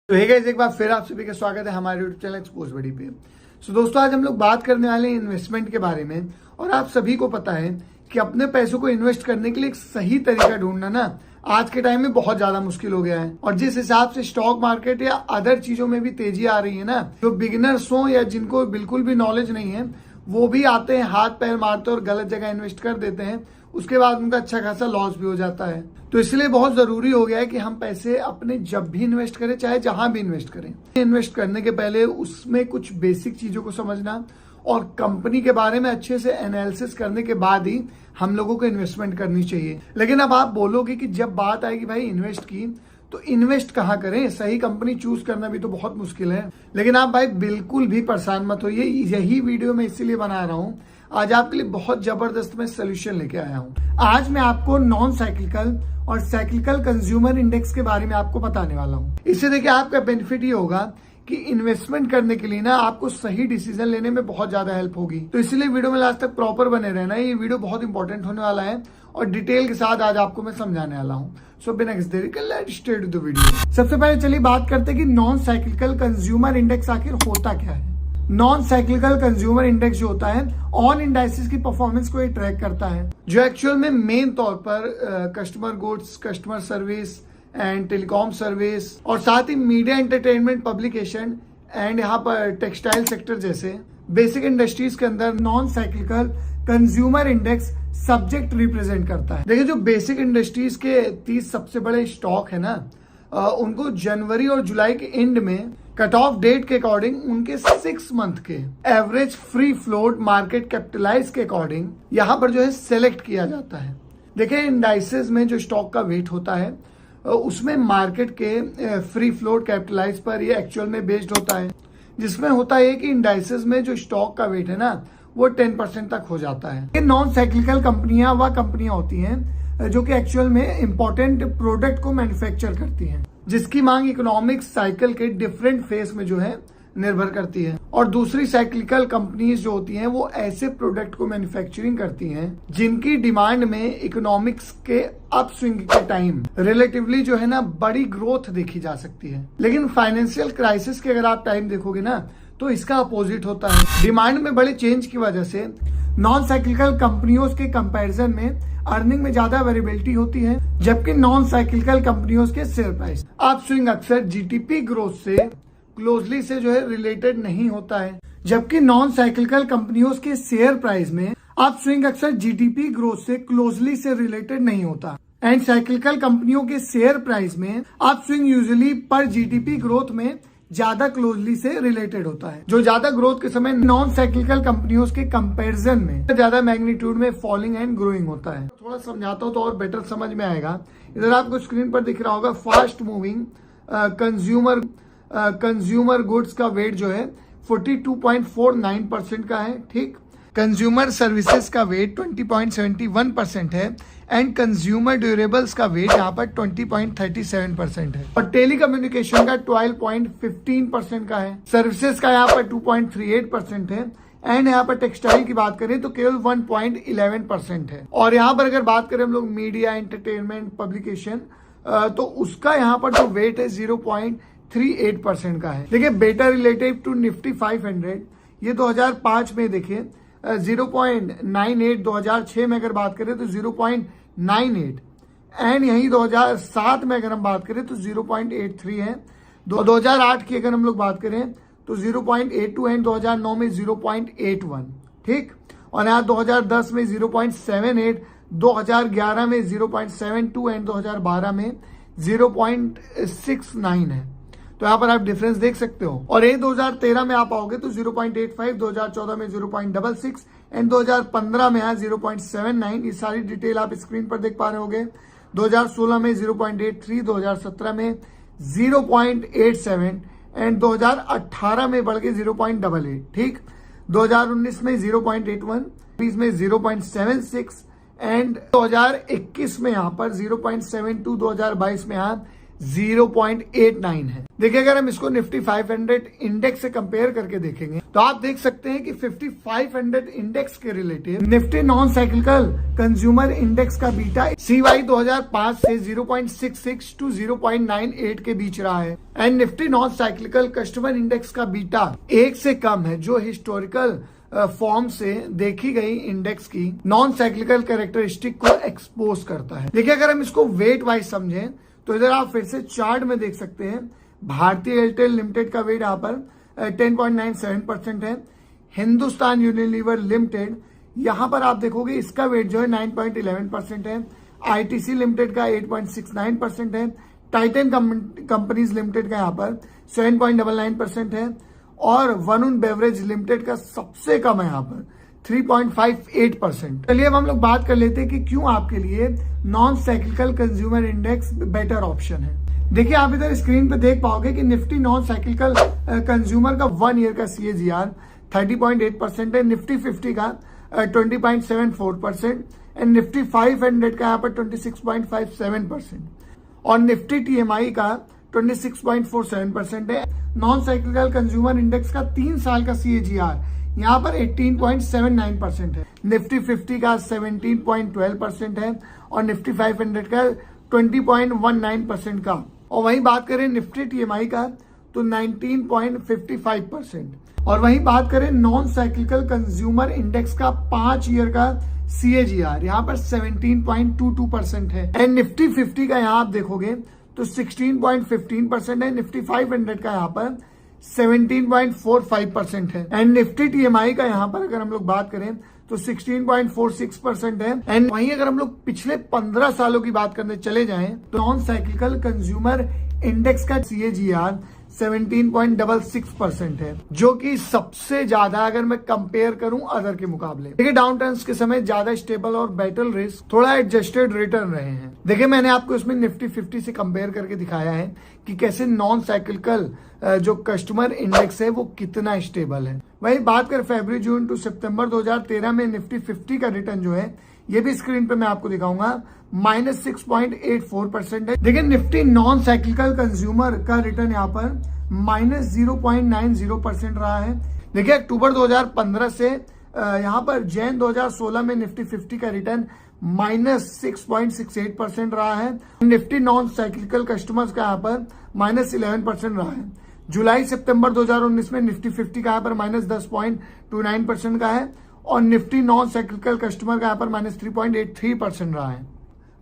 तो hey guys, एक बार फिर आप सभी का स्वागत है हमारे यूट्यूब चैनल एक्सपोज बड़ी पे। सो दोस्तों, आज हम लोग बात करने वाले हैं इन्वेस्टमेंट के बारे में। और आप सभी को पता है कि अपने पैसों को इन्वेस्ट करने के लिए एक सही तरीका ढूंढना ना आज के टाइम में बहुत ज्यादा मुश्किल हो गया है। और जिस हिसाब से स्टॉक मार्केट या अदर चीजों में भी तेजी आ रही है ना, जो बिगिनर्स हो या जिनको बिल्कुल भी नॉलेज नहीं है वो भी आते हैं, हाथ पैर मारते और गलत जगह इन्वेस्ट कर देते हैं। उसके बाद उनका अच्छा खासा लॉस भी हो जाता है। तो इसलिए बहुत जरूरी हो गया है कि हम पैसे अपने जब भी इन्वेस्ट करें, चाहे जहां भी इन्वेस्ट करें, इन्वेस्ट करने के पहले उसमें कुछ बेसिक चीजों को समझना और कंपनी के बारे में अच्छे से एनालिसिस करने के बाद ही हम लोगों को इन्वेस्टमेंट करनी चाहिए। लेकिन अब आप बोलोगे कि जब बात आएगी भाई इन्वेस्ट की, तो इन्वेस्ट कहाँ करें, सही कंपनी चूज करना भी तो बहुत मुश्किल है। लेकिन आप भाई बिल्कुल भी परेशान मत होइए, यही वीडियो मैं इसीलिए बना रहा हूँ। आज आपके लिए बहुत जबरदस्त मैं सोल्यूशन लेके आया हूँ। आज मैं आपको नॉन साइक्लिकल और साइक्लिकल कंज्यूमर इंडेक्स के बारे में आपको बताने वाला हूँ। इससे देखिए आपका बेनिफिट ये होगा कि इन्वेस्टमेंट करने के लिए ना आपको सही डिसीजन लेने में बहुत ज्यादा हेल्प होगी। तो इसलिए वीडियो में लास्ट तक प्रॉपर बने रहना। ये वीडियो बहुत इंपॉर्टेंट होने वाला है और डिटेल के साथ आज आपको मैं समझाने वाला हूँ। सो बिना किसी देरी के लेट्स स्टार्ट द वीडियो। सबसे पहले चलिए बात करते हैं कि नॉन साइक्लिकल कंज्यूमर इंडेक्स आखिर होता क्या है। नॉन साइक्लिकल कंज्यूमर इंडेक्स जो होता है ऑन इंडाइसिस की परफॉर्मेंस को ये ट्रैक करता है, जो एक्चुअल में मेन तौर पर customer goods, customer service and telecom service और साथ ही मीडिया एंटरटेनमेंट, पब्लिकेशन एंड यहाँ पर टेक्सटाइल सेक्टर जैसे बेसिक इंडस्ट्रीज के अंदर non cyclical consumer index subject represent करता है। देखिए, जो बेसिक इंडस्ट्रीज के 30 सबसे बड़े स्टॉक है ना, उनको जनवरी और जुलाई के एंड में कट ऑफ डेट के अकॉर्डिंग उनके 6 मंथ के average free float market capitalize के अकॉर्डिंग यहाँ पर जो है सेलेक्ट किया जाता है। देखिए, इंडाइसेस में जो स्टॉक का वेट होता है उसमें मार्केट के फ्री फ्लोट कैपिटलाइज पर ये एक्चुअल में बेस्ड होता है, जिसमें होता है कि इंडाइसेस में जो स्टॉक का वेट है ना वो 10% तक हो जाता है। नॉन साइक्लिकल कंपनियां वह कंपनियां होती हैं जो कि एक्चुअल में इंपॉर्टेंट प्रोडक्ट को मैन्युफैक्चर करती हैं, जिसकी मांग इकोनॉमिक साइकिल के डिफरेंट फेज में जो है निर्भर करती है। और दूसरी साइक्लिकल कंपनीज जो होती हैं वो ऐसे प्रोडक्ट को मैन्युफैक्चरिंग करती हैं जिनकी डिमांड में इकोनॉमिक्स के अपस्विंग के टाइम रिलेटिवली जो है ना बड़ी ग्रोथ देखी जा सकती है। लेकिन फाइनेंशियल क्राइसिस के अगर आप टाइम देखोगे ना तो इसका अपोजिट होता है। डिमांड में बड़े चेंज की वजह से नॉन साइक्लिकल कंपनियों के कंपैरिजन में अर्निंग में ज्यादा वेरिएबिलिटी होती है, जबकि नॉन साइक्लिकल कंपनियों के शेयर प्राइस अपस्विंग अक्सर जीडीपी ग्रोथ से क्लोजली से जो है रिलेटेड नहीं होता है। जबकि नॉन साइक्लिकल कंपनियों के शेयर प्राइस में अपस्विंग अक्सर जीडीपी ग्रोथ से क्लोजली से रिलेटेड नहीं होता। एंड साइक्लिकल कंपनियों के शेयर प्राइस में अपस्विंग यूजुअली पर जीडीपी ग्रोथ में ज्यादा क्लोजली से रिलेटेड होता है, जो ज्यादा ग्रोथ के समय नॉन साइक्लिकल कंपनियों के कंपैरिजन में ज्यादा मैग्नीट्यूड में फॉलिंग एंड ग्रोइंग होता है। थोड़ा समझाता हूँ तो और बेटर समझ में आएगा। इधर आपको स्क्रीन पर दिख रहा होगा फास्ट मूविंग कंज्यूमर गुड्स का वेट जो है 42.49% का है, ठीक। कंज्यूमर सर्विसेज का वेट 20.71% है एंड कंज्यूमर ड्यूरेबल्स का वेट यहाँ पर 20.37% है। और टेली कम्युनिकेशन का 12.15% का है। सर्विसेज का यहाँ पर 2.38% है एंड यहाँ पर टेक्सटाइल की बात करें तो केवल 1.11% है। और यहाँ पर अगर बात करें हम लोग मीडिया एंटरटेनमेंट पब्लिकेशन तो उसका यहाँ पर जो वेट है 0.38% का है। देखिए, बेटा रिलेटिव टू निफ्टी 500 ये 2005 में देखिए 0.98, 2006 में अगर बात करें तो 0.98 एंड यही 2007 में अगर हम बात करें तो 0.83 है। 2008 की अगर हम लोग बात करें तो 0.82 एंड 2009 में 0.81, ठीक। और यहाँ 2010 में 0.78, 2011 में 0.72 एंड 2012 में 0.69 है। तो यहाँ पर आप डिफरेंस देख सकते हो। और ये 2013 में आप आओगे तो 0.85, 2014 में 0.66 एंड 2015 में यहाँ 0.79। ये सारी डिटेल आप स्क्रीन पर देख पा रहे होगे। 2016 में 0.83, 2017 में 0.87 एंड 2018 में बढ़ के 0.88, ठीक। 2019 में 0.81, 2020 में 0.76 एंड 2021 में यहाँ पर 0.72, 2022 में यहाँ 0.89 है। देखिए अगर हम इसको निफ्टी 500 इंडेक्स से कंपेयर करके देखेंगे तो आप देख सकते हैं कि 5500 इंडेक्स के relative Nifty non cyclical consumer index का बीटा CY 2005 से 0.66 टू 0.98 के बीच रहा है and Nifty non cyclical customer index का बीटा 1 से कम है, जो हिस्टोरिकल फॉर्म से देखी गई इंडेक्स की नॉन साइक्लिकल कैरेक्टरिस्टिक को एक्सपोज करता है। देखिए अगर हम इसको वेट वाइज समझें तो इधर आप फिर से चार्ट में देख सकते हैं भारतीय एयरटेल लिमिटेड का वेट यहाँ पर 10.97% है। हिंदुस्तान यूनिलीवर लिमिटेड यहाँ पर आप देखोगे इसका वेट जो है 9.11% है। ITC लिमिटेड का 8.69% है। टाइटन कंपनीज लिमिटेड का यहाँ पर 7.99% है और वरुण बेवरेज लिमिटेड का सबसे कम है यहाँ पर 3.58%। चलिए अब हम लोग बात कर लेते हैं कि क्यों आपके लिए non cyclical consumer index better option है। देखिए आप इधर स्क्रीन पे देख पाओगे कि निफ्टी नॉन साइक्लिकल कंज्यूमर का 1 ईयर का CAGR 30.8% है, निफ्टी 50 का 20.74% एंड निफ्टी 500 का यहाँ पर 26.57% और निफ्टी TMI का 26.47% है। नॉन साइक्लिकल कंज्यूमर इंडेक्स का 3 साल का CAGR यहाँ पर 18.79% है, निफ्टी 50 का 17.12% है और निफ्टी 500 का 20.19% का। और वहीं बात करें निफ्टी TMI का तो 19.55% और वहीं बात करें नॉन साइक्लिकल कंज्यूमर इंडेक्स का 5 ईयर का CAGR यहाँ पर 17.22% है एंड निफ्टी 50 का यहाँ आप देखोगे तो 16.15% है, निफ्टी 500 का यहाँ पर 17.45% है एंड निफ्टी TMI का यहाँ पर अगर हम लोग बात करें तो 16.46% है एंड वहीं अगर हम लोग पिछले 15 सालों की बात करने चले जाएं तो नॉन साइक्लिकल कंज्यूमर इंडेक्स का CAGR 17.66% है, जो कि सबसे ज्यादा अगर मैं कंपेयर करूं अदर के मुकाबले। देखिए डाउन टर्न्स के समय ज्यादा स्टेबल और बेटर रिस्क थोड़ा एडजस्टेड रिटर्न रहे हैं। देखिए मैंने आपको इसमें निफ्टी 50 से कंपेयर करके दिखाया है कि कैसे नॉन साइक्लिकल जो कस्टमर इंडेक्स है वो कितना स्टेबल है। वही बात कर फरवरी जून टू सितंबर 2013 में निफ्टी 50 का रिटर्न जो है ये भी स्क्रीन पे मैं आपको दिखाऊंगा -6.84% है। देखिए निफ्टी नॉन साइक्लिकल कंज्यूमर का रिटर्न यहाँ पर -0.90% रहा है। देखिए अक्टूबर 2015 से यहाँ पर जैन 2016 में निफ्टी 50 का रिटर्न -6.68% रहा है। निफ्टी नॉन साइक्लिकल कस्टमर्स का यहाँ पर -11% रहा है। जुलाई सितंबर 2019 में निफ्टी 50 का यहाँ पर -10.29% का है और निफ्टी नॉन साइक्लिकल कस्टमर का यहाँ पर -3.83% रहा है।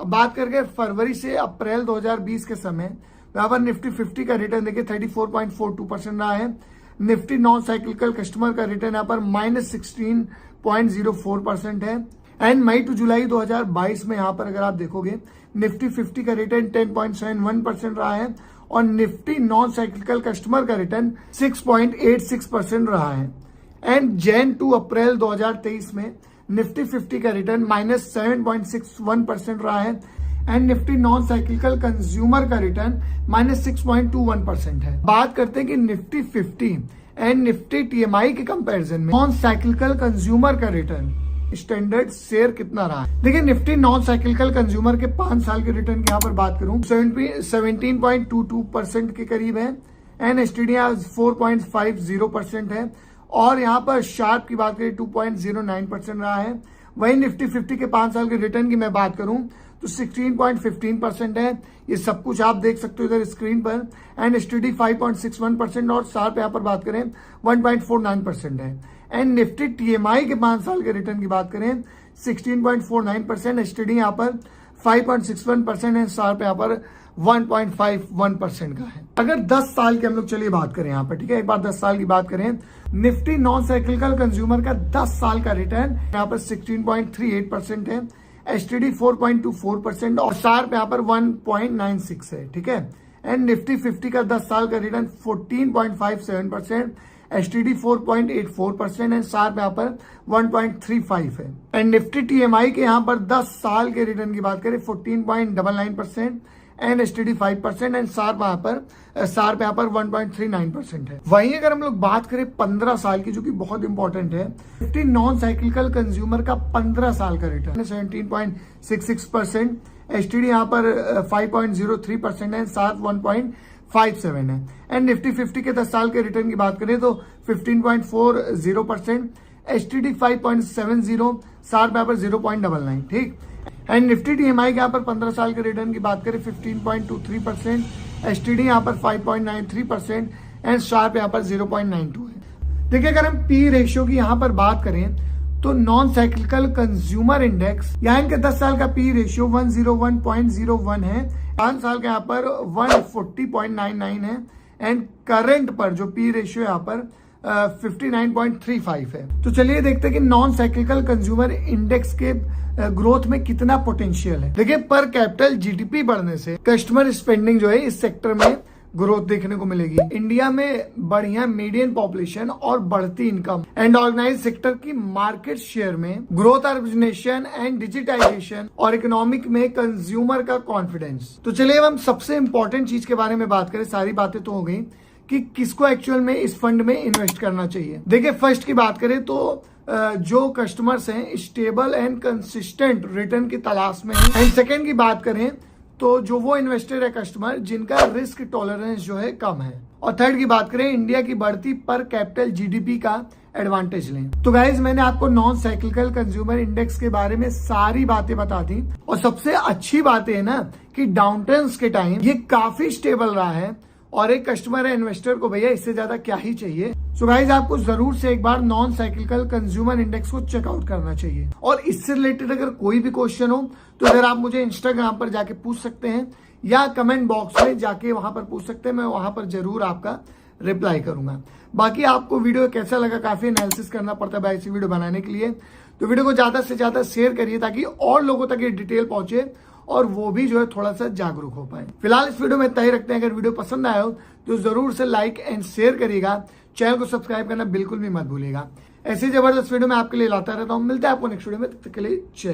अब बात करके फरवरी से अप्रैल 2020 के समय यहाँ पर निफ्टी 50 का रिटर्न देखिए 34.42% रहा है। निफ्टी नॉन साइक्लिकल कस्टमर का रिटर्न यहाँ पर -16.04% है एंड मई टू जुलाई 2022 में यहाँ पर अगर आप देखोगे निफ्टी 50 का रिटर्न 10.71% रहा है और निफ्टी नॉन साइक्लिकल कस्टमर का रिटर्न 6.86% रहा है एंड जैन टू अप्रैल 2023 में निफ्टी 50 का रिटर्न -7.61% रहा है and Nifty non cyclical consumer का रिटर्न -6.21% है। बात करते हैं कि निफ्टी 50 एंड निफ्टी TMI के कंपैरिजन में नॉन साइक्लिकल कंज्यूमर का रिटर्न स्टैंडर्ड शेयर कितना रहा है। देखिए निफ्टी नॉन साइक्लिकल कंज्यूमर के 5 साल के रिटर्न की यहाँ पर बात करूं 17.22% के करीब है एंड STD 4.50% है और यहाँ पर शार्प की बात करें 2.09% रहा है। वही निफ्टी 50 के 5 साल के रिटर्न की मैं बात करूं तो 16.15% है। ये सब कुछ आप देख सकते हो इधर स्क्रीन पर एंड STD 5.61% और शार्प यहाँ पर बात करें 1.49% है एंड निफ्टी TMI के 5 साल के रिटर्न की बात करें 16.49%, STD यहाँ पर 5.61% है, शार्प यहाँ पर 1.51% का है। अगर 10 साल की हम लोग चलिए बात करें यहाँ पर, ठीक है, एक बार 10 साल की बात करें निफ्टी नॉन साइक्लिकल कंज्यूमर का 10 साल का रिटर्न यहाँ पर 16.38% है, STD 4.24% और शार्प यहाँ पर 1.96 है, ठीक है। एंड निफ्टी 50 का 10 साल का रिटर्न 14.57%, STD 4.84% एंड शार्प यहाँ पर 1.35 है। एंड निफ्टी TMI के यहाँ पर 10 साल के रिटर्न की बात करें 14.99% एंड STD 5% एंड शार्प यहाँ पर 1.39% है। वहीं अगर हम लोग बात करें 15 साल की, जो कि बहुत इंपॉर्टेंट है, निफ्टी नॉन साइक्लिकल कंज्यूमर का 15 साल का रिटर्न 17.66%, एसटीडी यहाँ पर 5.03% है, सार्प 1.57 है। एंड निफ्टी 50 के 10 साल के रिटर्न की बात करें तो 15.40%, एसटीडी 5.70, सार्प यहाँ पर 0.99, ठीक। एंड निफ्टी टीएमआई के यहाँ पर 15 साल के रिटर्न की बात करें 15.23%, एसटीडी यहाँ पर 5.93% एंड शार्प यहाँ पर 0.92 है। देखिए अगर हम पी रेशियो की यहाँ पर बात करें तो नॉन साइक्लिकल कंज्यूमर इंडेक्स यहाँ इनके 10 साल का पी रेशियो 101.01 है, 5 साल का यहाँ पर 140.99 है एंड करंट पर जो पी रेशियो यहाँ पर 59.35 है। तो चलिए देखते हैं कि नॉन साइक्लिकल कंज्यूमर इंडेक्स के ग्रोथ में कितना पोटेंशियल है। देखिए पर कैपिटल जीडीपी बढ़ने से कस्टमर स्पेंडिंग जो है इस सेक्टर में ग्रोथ देखने को मिलेगी। इंडिया में बढ़िया मीडियन पॉपुलेशन और बढ़ती इनकम एंड ऑर्गेनाइज सेक्टर की मार्केट शेयर में ग्रोथ, अर्बनाइजेशन एंड डिजिटाइजेशन और इकोनॉमिक में कंज्यूमर का कॉन्फिडेंस। तो चलिए हम सबसे इंपॉर्टेंट चीज के बारे में बात करें। सारी बातें तो हो गई कि किसको एक्चुअल में इस फंड में इन्वेस्ट करना चाहिए। देखिए फर्स्ट की बात करें तो जो कस्टमर्स हैं स्टेबल एंड कंसिस्टेंट रिटर्न की तलाश में हैं। एंड सेकंड की बात करें तो जो वो इन्वेस्टर है कस्टमर जिनका रिस्क टॉलरेंस जो है कम है। और थर्ड की बात करें इंडिया की बढ़ती पर कैपिटल जीडीपी का एडवांटेज लें। तो गाइज मैंने आपको नॉन साइक्लिकल कंज्यूमर इंडेक्स के बारे में सारी बातें बता दी और सबसे अच्छी बात है ना कि डाउनटर्न्स के टाइम ये काफी स्टेबल रहा है और एक कस्टमर है इन्वेस्टर को भैया इससे ज्यादा क्या ही चाहिए। सो गाइज आपको जरूर से एक बार नॉन साइक्लिकल कंज्यूमर इंडेक्स को चेकआउट करना चाहिए। और इससे रिलेटेड अगर कोई भी क्वेश्चन हो तो अगर आप मुझे इंस्टाग्राम पर जाके पूछ सकते हैं या कमेंट बॉक्स में जाके वहां पर पूछ सकते हैं, मैं वहां पर जरूर आपका रिप्लाई करूंगा। बाकी आपको वीडियो कैसा लगा, काफी एनालिसिस करना पड़ता है भाई ऐसी वीडियो बनाने के लिए, तो वीडियो को ज्यादा से ज्यादा शेयर करिए ताकि और लोगों तक ये डिटेल पहुंचे और वो भी जो है थोड़ा सा जागरूक हो पाए। फिलहाल इस वीडियो में इतना ही रखते हैं। अगर वीडियो पसंद आया हो तो जरूर से लाइक एंड शेयर करिएगा, चैनल को सब्सक्राइब करना बिल्कुल भी मत भूलिएगा। ऐसी जबरदस्त वीडियो मैं आपके लिए लाता रहता हूँ। मिलते हैं आपको नेक्स्ट वीडियो में, तब तक के लिए जय।